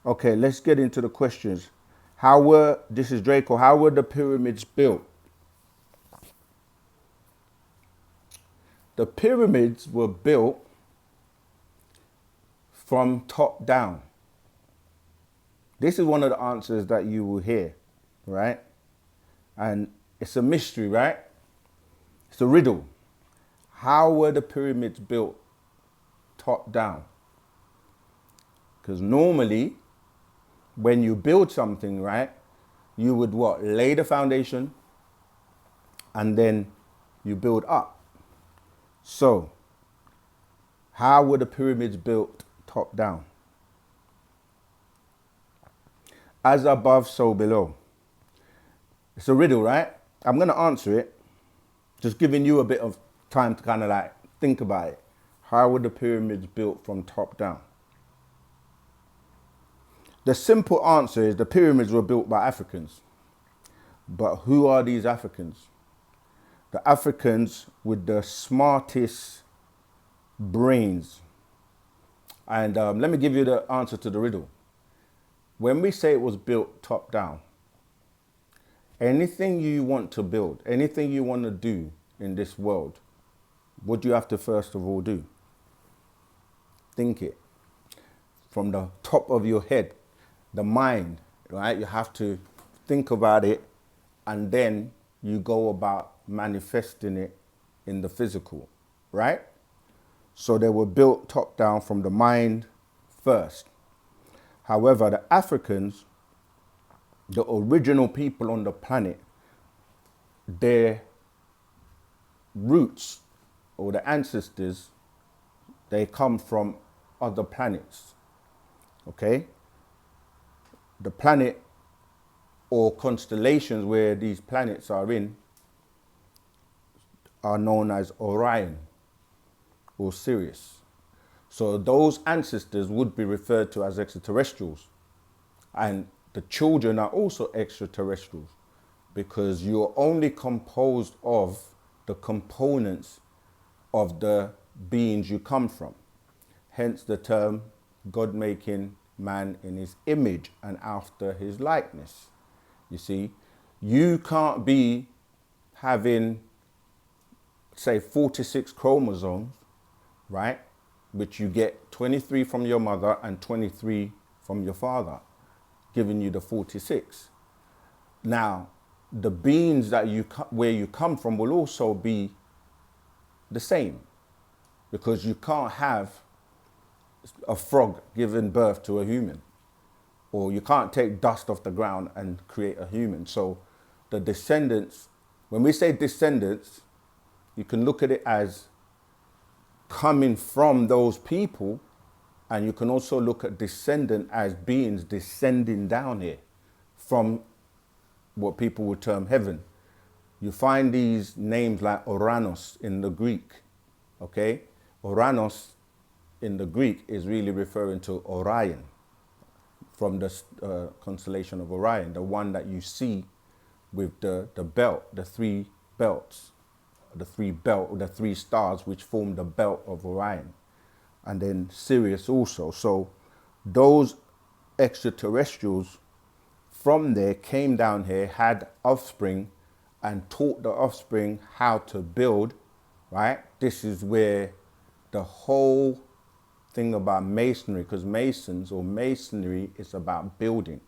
Okay, let's get into the questions. This is Draco, how were the pyramids built? The pyramids were built from top down. This is one of the answers that you will hear, right? And it's a mystery, right? It's a riddle. How were the pyramids built top down? Because normally, when you build something, right, you would what? Lay the foundation and then you build up. So, how were the pyramids built top down? As above, so below. It's a riddle, right? I'm going to answer it, just giving you a bit of time to kind of like think about it. How were the pyramids built from top down? The simple answer is the pyramids were built by Africans. But who are these Africans? The Africans with the smartest brains. And let me give you the answer to the riddle. When we say it was built top down, anything you want to build, anything you want to do in this world, what do you have to first of all do? Think it. From the top of your head, the mind, right? You have to think about it and then you go about manifesting it in the physical, right? So they were built top down from the mind first. However, the Africans, the original people on the planet, their roots or the ancestors, they come from other planets, okay? The planet or constellations where these planets are in are known as Orion or Sirius. So those ancestors would be referred to as extraterrestrials. And the children are also extraterrestrials because you're only composed of the components of the beings you come from. Hence the term God making man in his image and after his likeness. You see, you can't be having, say, 46 chromosomes, right? Which you get 23 from your mother and 23 from your father, giving you the 46. Now, the beings that where you come from will also be the same, because you can't have a frog giving birth to a human, or you can't take dust off the ground and create a human. So the descendants, when we say descendants, you can look at it as coming from those people, and you can also look at descendant as beings descending down here from what people would term heaven. You find these names like Oranos in the Greek, okay? Oranos in the Greek is really referring to Orion, from the constellation of Orion, the one that you see with the belt, the three belts, the three stars which form the belt of Orion, and then Sirius also. So those extraterrestrials from there came down here, had offspring, and taught the offspring how to build, right? This is where the whole thing about masonry, because masons or masonry is about building.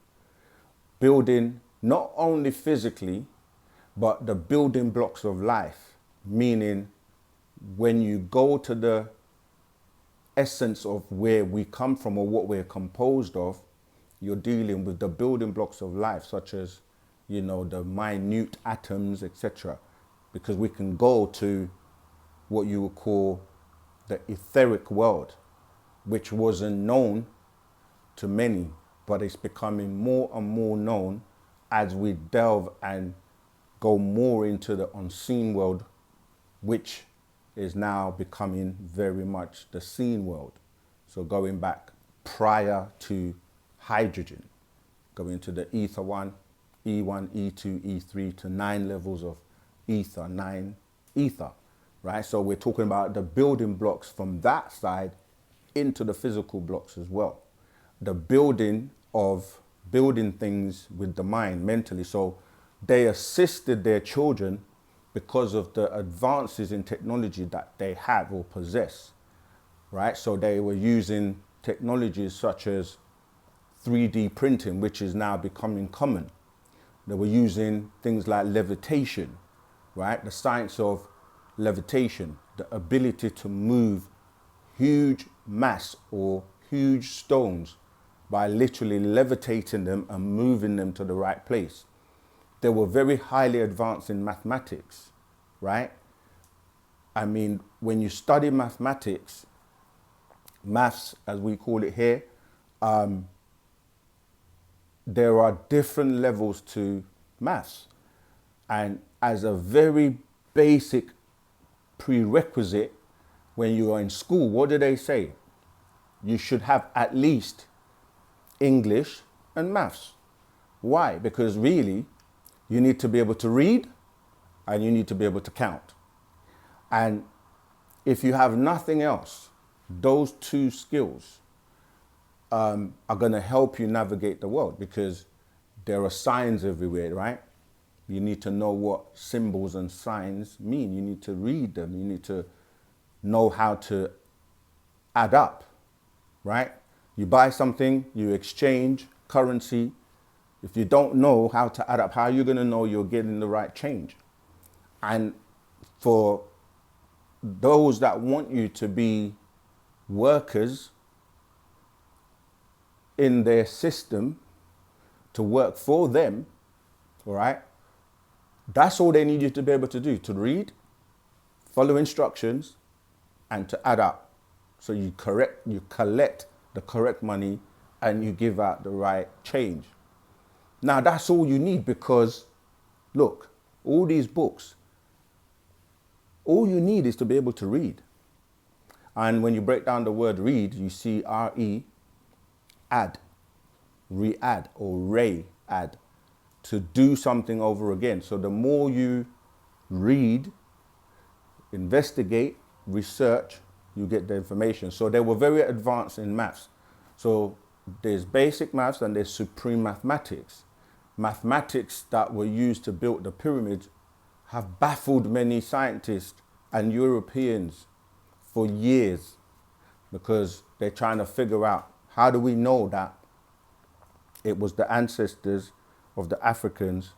Building not only physically, but the building blocks of life. Meaning, when you go to the essence of where we come from or what we're composed of, you're dealing with the building blocks of life, such as, you know, the minute atoms, etc. Because we can go to what you would call the etheric world, which wasn't known to many, but it's becoming more and more known as we delve and go more into the unseen world, which is now becoming very much the seen world. So going back prior to hydrogen, going to the ether one, E1, E2, E3 to 9 levels of ether, 9 ether, right? So we're talking about the building blocks from that side into the physical blocks as well. The building of building things with the mind mentally. So they assisted their children because of the advances in technology that they have or possess, right? So they were using technologies such as 3D printing, which is now becoming common. They were using things like levitation, right? The science of levitation, the ability to move huge mass or huge stones by literally levitating them and moving them to the right place. They were very highly advanced in mathematics, right? I mean, when you study mathematics, maths as we call it here, there are different levels to maths. And as a very basic prerequisite, when you are in school, what do they say? You should have at least English and maths. Why? Because really, you need to be able to read and you need to be able to count. And if you have nothing else, those two skills are going to help you navigate the world, because there are signs everywhere, right? You need to know what symbols and signs mean. You need to read them. You need to know how to add up, right? You buy something, you exchange currency. If you don't know how to add up, how are you going to know you're getting the right change? And for those that want you to be workers in their system, to work for them, all right, that's all they need you to be able to do, to read, follow instructions, and to add up. So you collect the correct money and you give out the right change. Now that's all you need, because look, all these books, all you need is to be able to read. And when you break down the word read, you see R-E, add, re-add, or re-add, to do something over again. So the more you read, investigate, research, you get the information. So they were very advanced in maths. So there's basic maths and there's supreme mathematics. Mathematics that were used to build the pyramids have baffled many scientists and Europeans for years, because they're trying to figure out, how do we know that it was the ancestors of the Africans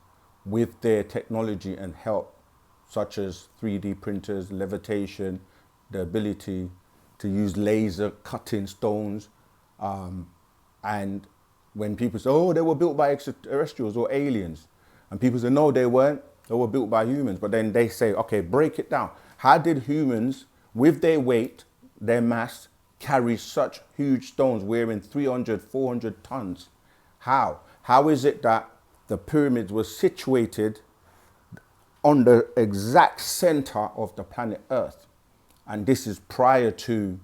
with their technology and help, such as 3D printers, levitation, the ability to use laser cutting stones. And when people say, oh, they were built by extraterrestrials or aliens, and people say, no, they weren't, they were built by humans. But then they say, okay, break it down. How did humans, with their weight, their mass, carry such huge stones weighing 300, 400 tons? How? How is it that the pyramids were situated on the exact center of the planet Earth? And this is prior to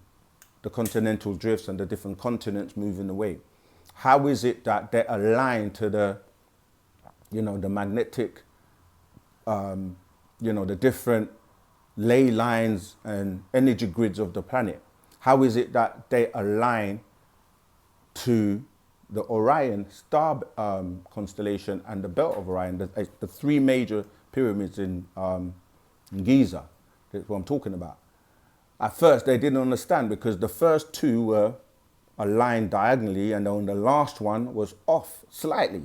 the continental drifts and the different continents moving away. How is it that they're aligned to the, the magnetic, the different ley lines and energy grids of the planet? How is it that they align to the Orion star constellation and the belt of Orion, the three major pyramids in Giza? That's what I'm talking about. At first, they didn't understand, because the first two were aligned diagonally, and then the last one was off slightly,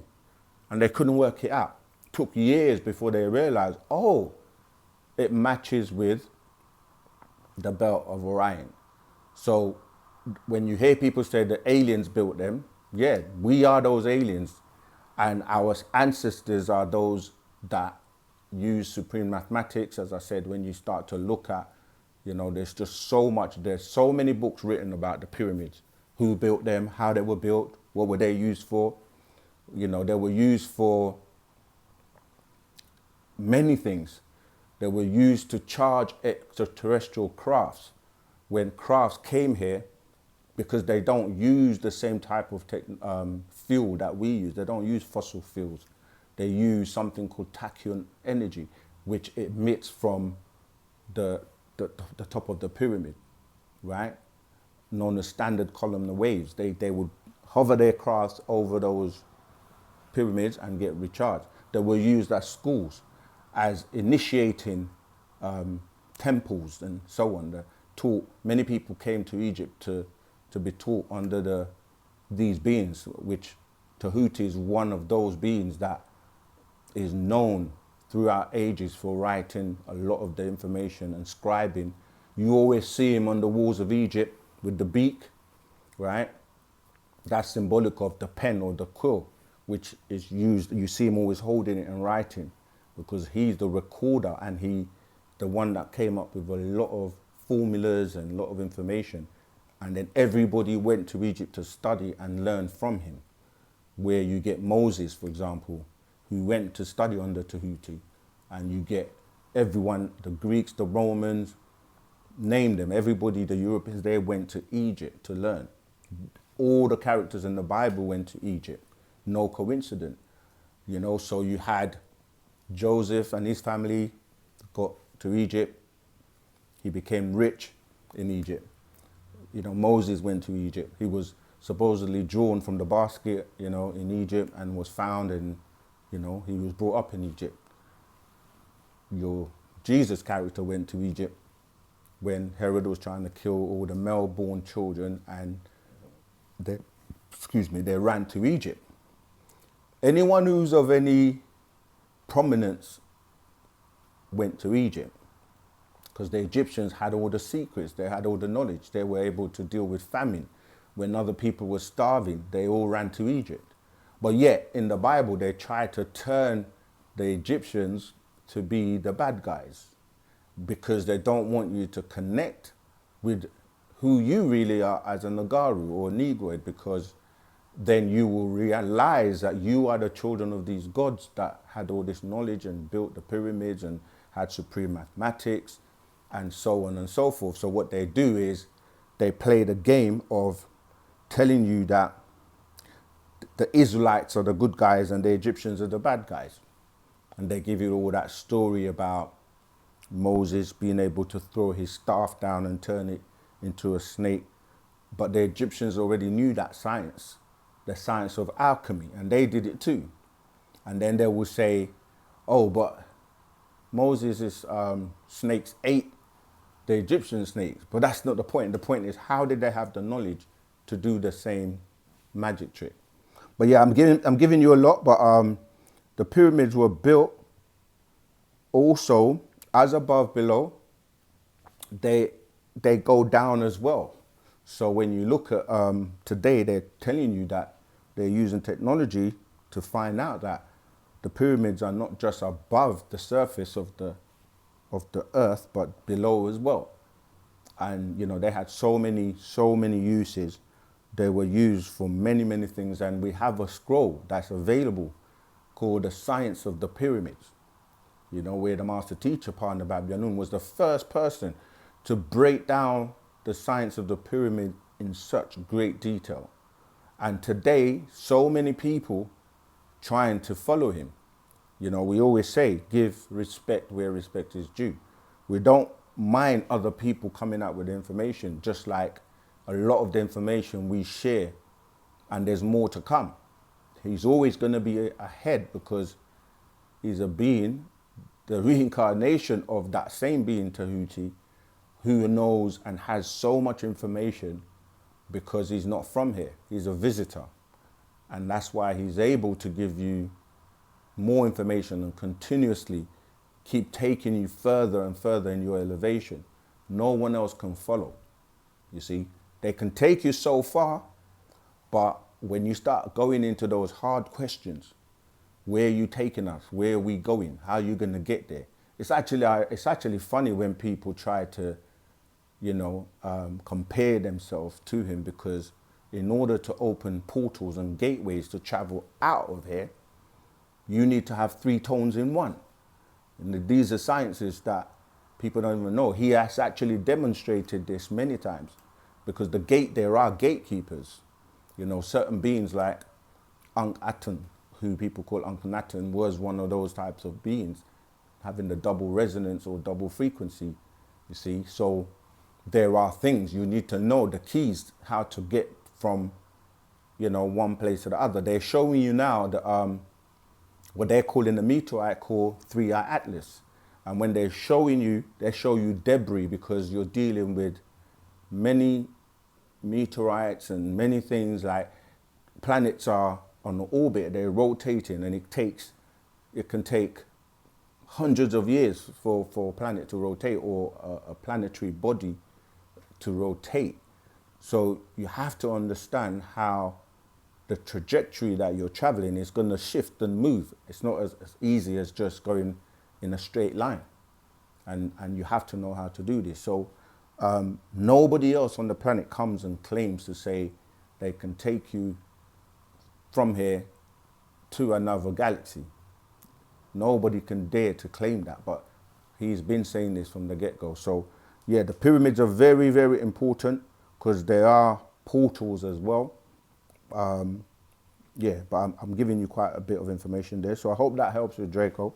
and they couldn't work it out. It took years before they realized, oh, it matches with the belt of Orion. So when you hear people say the aliens built them, yeah, we are those aliens, and our ancestors are those that use supreme mathematics. As I said, when you start to look at, there's just so much, there's so many books written about the pyramids, who built them, how they were built, what were they used for. They were used for many things. They were used to charge extraterrestrial crafts when crafts came here, because they don't use the same type of fuel that we use. They don't use fossil fuels. They use something called tachyon energy, which emits from the top of the pyramid, right? Known as standard columnar waves. They would hover their crafts over those pyramids and get recharged. They were used as schools, as initiating temples and so on. That taught, many people came to Egypt to be taught under these beings, which Tahuti is one of those beings that is known throughout ages for writing a lot of the information and scribing. You always see him on the walls of Egypt with the beak, right? That's symbolic of the pen or the quill, which is used. You see him always holding it and writing, because he's the recorder and the one that came up with a lot of formulas and a lot of information. And then everybody went to Egypt to study and learn from him, where you get Moses, for example, who went to study under Tahuti, and you get everyone, the Greeks, the Romans, name them, everybody, the Europeans, they went to Egypt to learn. All the characters in the Bible went to Egypt. No coincidence, you know. So you had Joseph and his family got to Egypt. He became rich in Egypt. You know, Moses went to Egypt. He was supposedly drawn from the basket, you know, in Egypt, and was found, and, you know, he was brought up in Egypt. Your Jesus character went to Egypt when Herod was trying to kill all the male-born children, and they ran to Egypt. Anyone who's of any prominence went to Egypt, because the Egyptians had all the secrets, they had all the knowledge, they were able to deal with famine. When other people were starving, they all ran to Egypt. But yet, in the Bible, they tried to turn the Egyptians to be the bad guys, because they don't want you to connect with who you really are as a Nagaru or Negroid, because then you will realize that you are the children of these gods that had all this knowledge and built the pyramids and had supreme mathematics and so on and so forth. So what they do is they play the game of telling you that the Israelites are the good guys and the Egyptians are the bad guys. And they give you all that story about Moses being able to throw his staff down and turn it into a snake. But the Egyptians already knew that science, the science of alchemy, and they did it too. And then they will say, oh, but Moses' snakes ate the Egyptian snakes. But that's not the point. The point is, how did they have the knowledge to do the same magic trick? But yeah, I'm giving you a lot, but the pyramids were built also as above, below. They go down as well. So when you look at today, they're telling you that they're using technology to find out that the pyramids are not just above the surface of the earth, but below as well. And you know, they had so many uses. They were used for many, many things. And we have a scroll that's available called The Science of the Pyramids, you know, where the master teacher, Partner Babyanun, was the first person to break down the science of the pyramid in such great detail. And today, so many people trying to follow him. You know, we always say, give respect where respect is due. We don't mind other people coming out with information, just like a lot of the information we share, and there's more to come. He's always going to be ahead, because he's a being, the reincarnation of that same being, Tahuti, who knows and has so much information, because he's not from here. He's a visitor. And that's why he's able to give you more information and continuously keep taking you further and further in your elevation. No one else can follow. You see, they can take you so far, but when you start going into those hard questions, where are you taking us? Where are we going? How are you going to get there? It's actually funny when people try to, you know, compare themselves to him, because in order to open portals and gateways to travel out of here, you need to have 3 tones in one. And these are sciences that people don't even know. He has actually demonstrated this many times, because there are gatekeepers. You know, certain beings like Ankh Aten, who people call Akhenaten, was one of those types of beings, having the double resonance or double frequency, you see. So there are things you need to know, the keys, how to get from you know, one place to the other. They're showing you now the, what they're calling the meteorite core 3-eye atlas. And when they're showing you, they show you debris because you're dealing with many meteorites and many things. Like planets are on the orbit, they're rotating, and it can take hundreds of years for a planet to rotate, or a planetary body to rotate. So you have to understand how the trajectory that you're traveling is going to shift and move. It's not as easy as just going in a straight line. And you have to know how to do this. So nobody else on the planet comes and claims to say they can take you from here to another galaxy. Nobody can dare to claim that, but he's been saying this from the get-go. So yeah, the pyramids are very, very important because there are portals as well. Yeah, but I'm giving you quite a bit of information there. So I hope that helps with Draco.